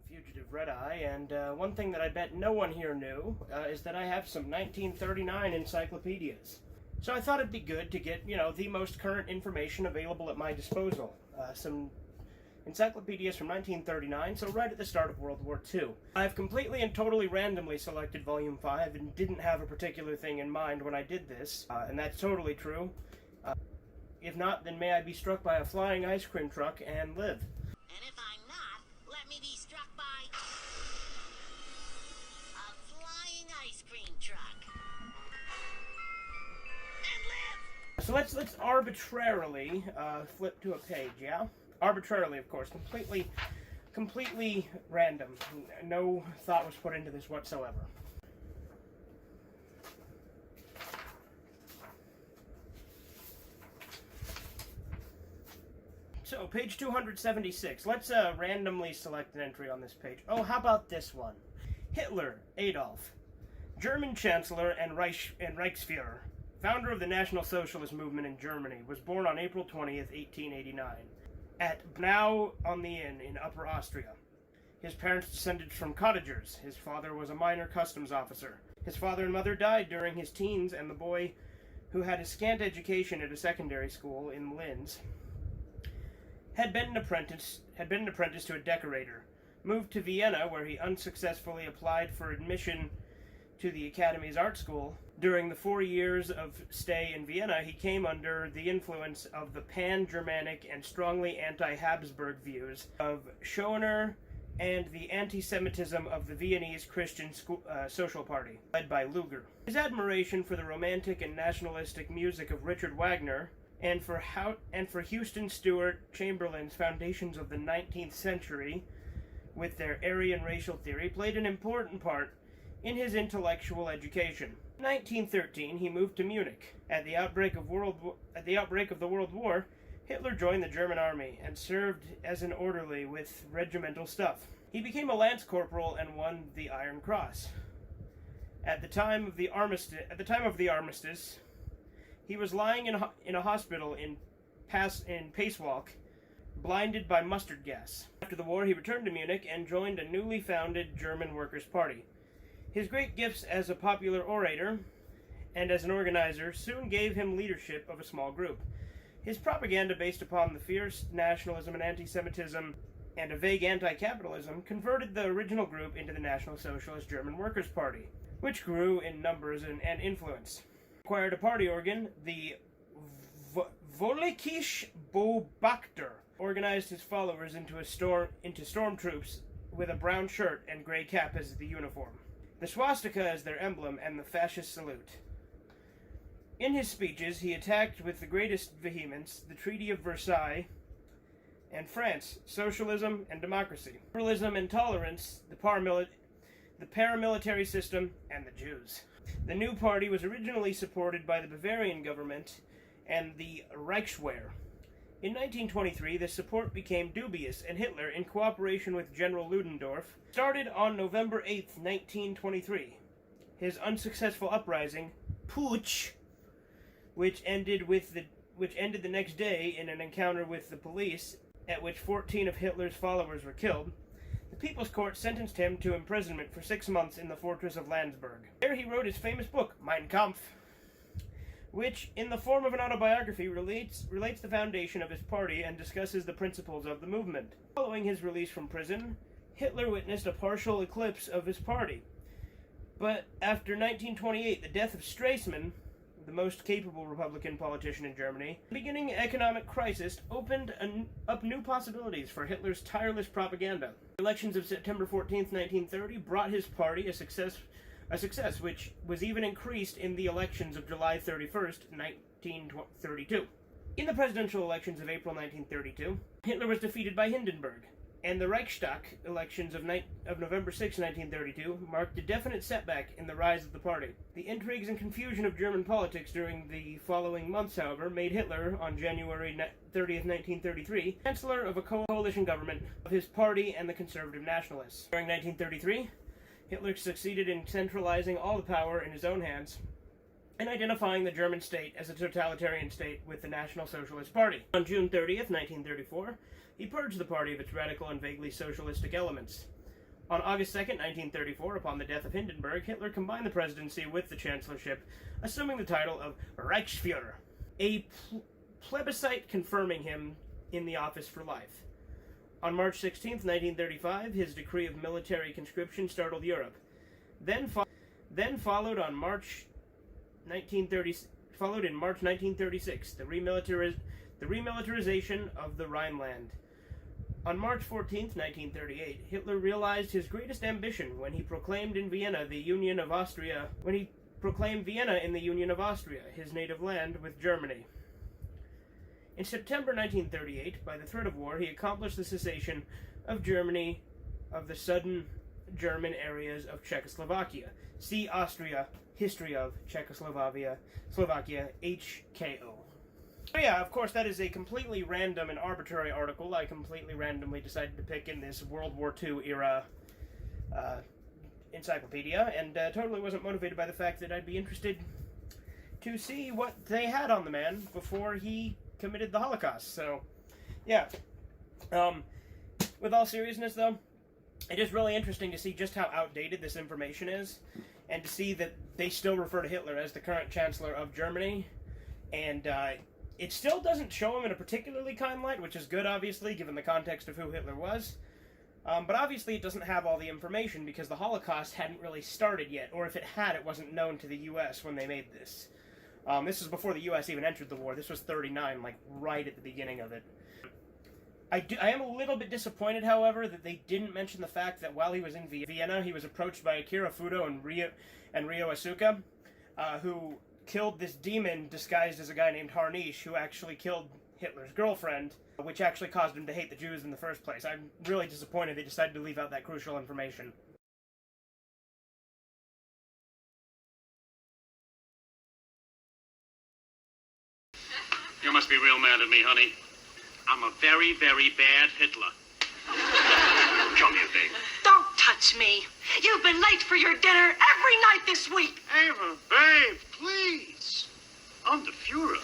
Fugitive Red Eye, and one thing that I bet no one here knew is that I have some 1939 encyclopedias. So I thought it'd be good to get, the most current information available at my disposal. Some encyclopedias from 1939, so right at the start of World War II. I've completely and totally randomly selected Volume 5 and didn't have a particular thing in mind when I did this, and that's totally true. If not, then may I be struck by a flying ice cream truck and live. And if I'm not, let me be struck by a flying ice cream truck. And live! So let's arbitrarily flip to a page, yeah? Arbitrarily, of course, completely random. No thought was put into this whatsoever. So, page 276. Let's randomly select an entry on this page. Oh, how about this one? Hitler, Adolf, German Chancellor and Reichsführer, founder of the National Socialist movement in Germany, was born on April 20th, 1889, at Bnau on the Inn in Upper Austria. His parents descended from cottagers. His father was a minor customs officer. His father and mother died during his teens, and the boy, who had a scant education at a secondary school in Linz, had been an apprentice to a decorator, moved to Vienna, where he unsuccessfully applied for admission to the Academy's art school. During the 4 years of stay in Vienna, he came under the influence of the pan-Germanic and strongly anti-Habsburg views of Schoner and the anti-Semitism of the Viennese Christian Social Party, led by Luger. His admiration for the romantic and nationalistic music of Richard Wagner and for Houston Stewart Chamberlain's foundations of the 19th century, with their Aryan racial theory, played an important part in his intellectual education. In 1913, he moved to Munich. At the outbreak of the World War, Hitler joined the German army and served as an orderly with regimental stuff. He became a lance corporal and won the Iron Cross. At the time of the armistice, he was lying in a hospital in Pacewalk, blinded by mustard gas. After the war, he returned to Munich and joined a newly founded German Workers' Party. His great gifts as a popular orator and as an organizer soon gave him leadership of a small group. His propaganda, based upon the fierce nationalism and anti-Semitism and a vague anti-capitalism, converted the original group into the National Socialist German Workers' Party, which grew in numbers and influence. Acquired a party organ, the Völkische Beobachter, organized his followers into stormtroops with a brown shirt and gray cap as the uniform. The swastika is their emblem and the fascist salute. In his speeches, he attacked with the greatest vehemence the Treaty of Versailles and France, socialism and democracy, liberalism and tolerance, the paramilitary system, and the Jews. The new party was originally supported by the Bavarian government and the Reichswehr. In 1923, this support became dubious, and Hitler, in cooperation with General Ludendorff, started on November 8, 1923, his unsuccessful uprising, Putsch, which ended the next day in an encounter with the police, at which 14 of Hitler's followers were killed. The People's Court sentenced him to imprisonment for 6 months in the fortress of Landsberg. There he wrote his famous book, Mein Kampf, which, in the form of an autobiography, relates the foundation of his party and discusses the principles of the movement. Following his release from prison, Hitler witnessed a partial eclipse of his party. But after 1928, the death of Stresemann, the most capable Republican politician in Germany, the beginning economic crisis opened up new possibilities for Hitler's tireless propaganda. The elections of September 14th, 1930 brought his party a success which was even increased in the elections of July 31st, 1932. In the presidential elections of April 1932, Hitler was defeated by Hindenburg, and the Reichstag elections of November 6, 1932 marked a definite setback in the rise of the party. The intrigues and confusion of German politics during the following months, however, made Hitler, on January 30th, 1933, chancellor of a coalition government of his party and the Conservative Nationalists. During 1933, Hitler succeeded in centralizing all the power in his own hands and identifying the German state as a totalitarian state with the National Socialist Party. On June 30th, 1934, he purged the party of its radical and vaguely socialistic elements. On August 2nd, 1934, upon the death of Hindenburg, Hitler combined the presidency with the chancellorship, assuming the title of Reichsfuhrer, a plebiscite confirming him in the office for life. On March 16th, 1935, his decree of military conscription startled Europe. Then followed in March 1936, the remilitarization of the Rhineland. On March 14th, 1938, Hitler realized his greatest ambition when he proclaimed Vienna in the Union of Austria, his native land, with Germany. In September 1938, by the threat of war, he accomplished the cessation of Germany of the southern German areas of Czechoslovakia. See Austria, History of Czechoslovakia, HKO. So yeah, of course, that is a completely random and arbitrary article I completely randomly decided to pick in this World War II era encyclopedia, and totally wasn't motivated by the fact that I'd be interested to see what they had on the man before he committed the Holocaust. So, yeah. With all seriousness, though, it is really interesting to see just how outdated this information is, and to see that they still refer to Hitler as the current Chancellor of Germany, and it still doesn't show him in a particularly kind light, which is good, obviously, given the context of who Hitler was. But obviously it doesn't have all the information because the Holocaust hadn't really started yet, or if it had, it wasn't known to the U.S. when they made this. This was before the U.S. even entered the war. This was 1939, like, right at the beginning of it. I am a little bit disappointed, however, that they didn't mention the fact that while he was in Vienna, he was approached by Akira Fudo and Ryo Asuka, who killed this demon disguised as a guy named Harnish, who actually killed Hitler's girlfriend, which actually caused him to hate the Jews in the first place. I'm really disappointed they decided to leave out that crucial information. You must be real mad at me, honey. I'm a very, very bad Hitler. Show me a thing. Don't touch me. You've been late for your dinner every night this week. Ava, babe, please. I'm the Fuhrer.